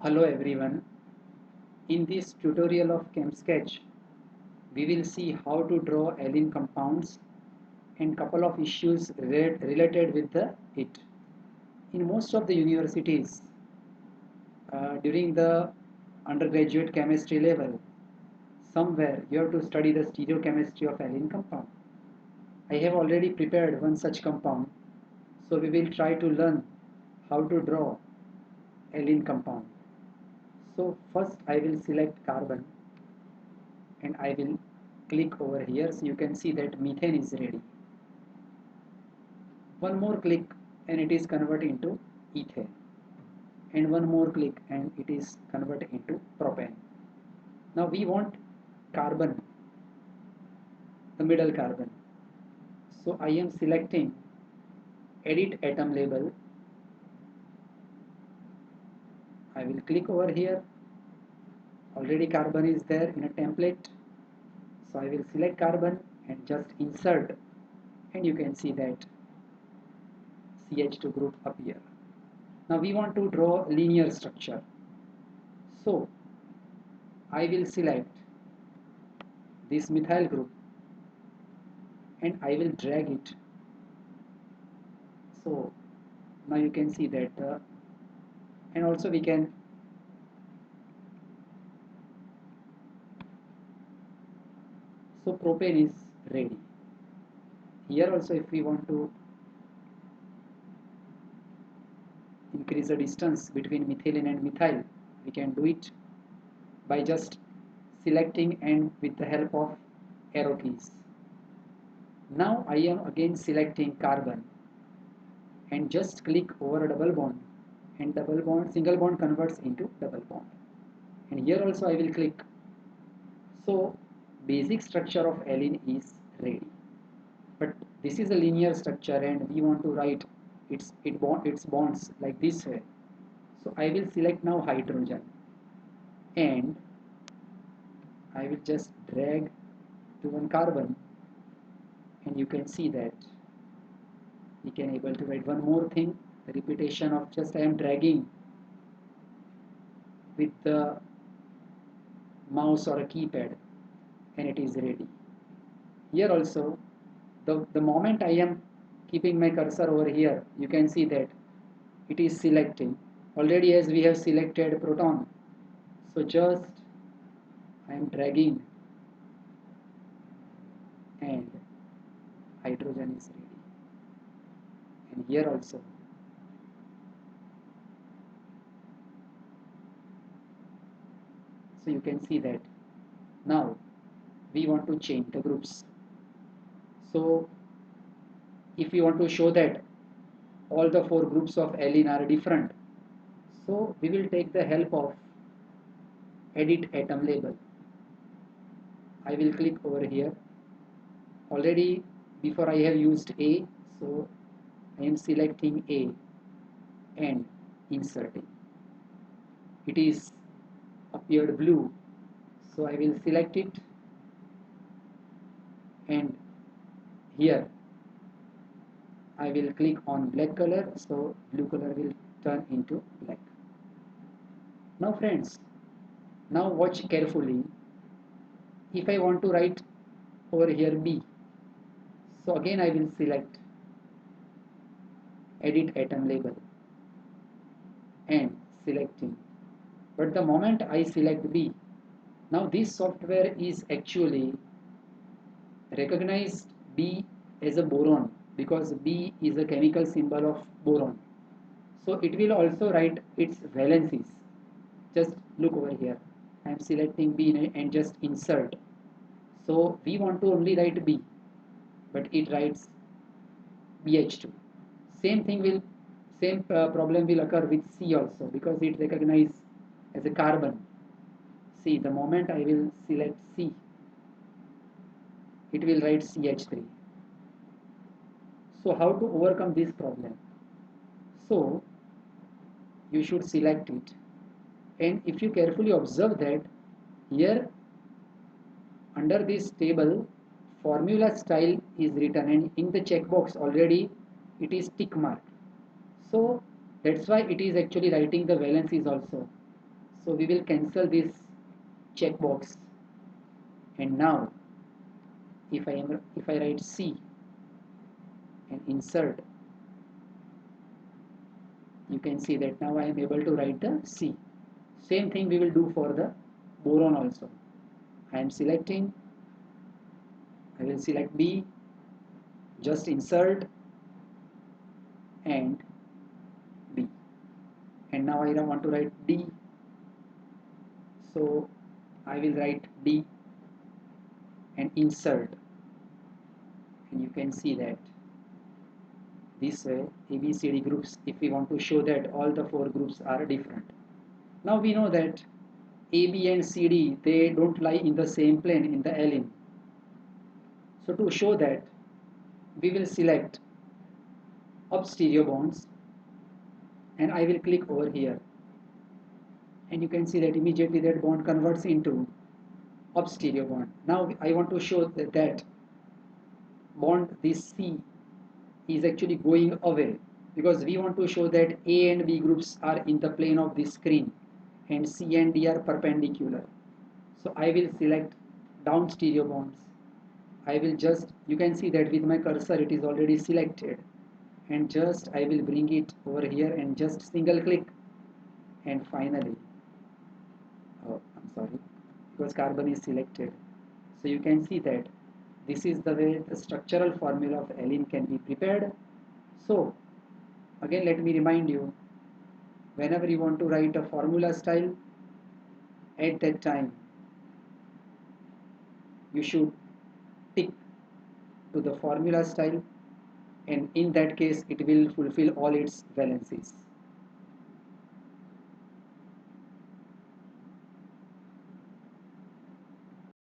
Hello everyone. In this tutorial of ChemSketch, we will see how to draw alene compounds and couple of issues related with it. In most of the universities, during the undergraduate chemistry level, somewhere you have to study the stereochemistry of alene compound. I have already prepared one such compound, so we will try to learn how to draw alene compound. So first I will select carbon and I will click over here, so you can see that methane is ready. One more click and it is converted into ethane, and one more click and it is converted into propane. Now we want carbon, the middle carbon, so I am selecting edit atom label. I will click over here. Already carbon is there in a template, so I will select carbon and just insert, and you can see that CH2 group appear. Now we want to draw linear structure, so I will select this methyl group and I will drag it. So now you can see that and also we can so propane is ready. Here also if we want to increase the distance between methylene and methyl, we can do it by just selecting and with the help of arrow keys. Now I am again selecting carbon and just click over a double bond, and double bond single bond converts into double bond, and here also I will click. So basic structure of alene is ready, but this is a linear structure and we want to write its bonds like this way. So I will select now hydrogen and I will just drag to one carbon, and you can see that we can able to write one more thing, the repetition of just I am dragging with the mouse or a keypad and it is ready. Here also the moment I am keeping my cursor over here, you can see that it is selecting already as we have selected proton. So just I am dragging and hydrogen is ready, and here also so you can see that now we want to change the groups. So if we want to show that all the four groups of alene are different, so we will take the help of edit atom label. I will click over here. Already before I have used A, so I am selecting A and inserting. It is appeared blue, so I will select it, and here I will click on black color, so blue color will turn into black. Now friends, now watch carefully. If I want to write over here B, so again I will select edit atom label and selecting. But the moment I select B, now this software is actually recognized B as a boron because B is a chemical symbol of boron. So it will also write its valencies. Just look over here. I am selecting B and just insert. So we want to only write B, but it writes BH2. Same thing will, same problem will occur with C also because it recognizes as a carbon. See, the moment I will select C, it will write CH3. So how to overcome this problem? So you should select it, and if you carefully observe that here under this table formula style is written, and in the checkbox already it is tick mark. So that's why it is actually writing the valencies also. So we will cancel this checkbox, and now if I write C and insert, you can see that now I am able to write the C. Same thing we will do for the boron also. I am selecting, I will select B, just insert and B, and now I want to write D, so I will write D and insert, and you can see that this way ABCD groups, if we want to show that all the four groups are different. Now we know that AB and CD, they don't lie in the same plane in the alene. So to show that, we will select up stereo bonds and I will click over here, and you can see that immediately that bond converts into up stereo bond. Now I want to show that bond, this C, is actually going away, because we want to show that A and B groups are in the plane of this screen and C and D are perpendicular. So I will select down stereo bonds. I will just, you can see that with my cursor it is already selected, and just I will bring it over here and just single click, and finally, oh I'm sorry, because carbon is selected. So you can see that this is the way the structural formula of alene can be prepared. So again, let me remind you, whenever you want to write a formula style, at that time you should tick to the formula style, and in that case it will fulfill all its valencies.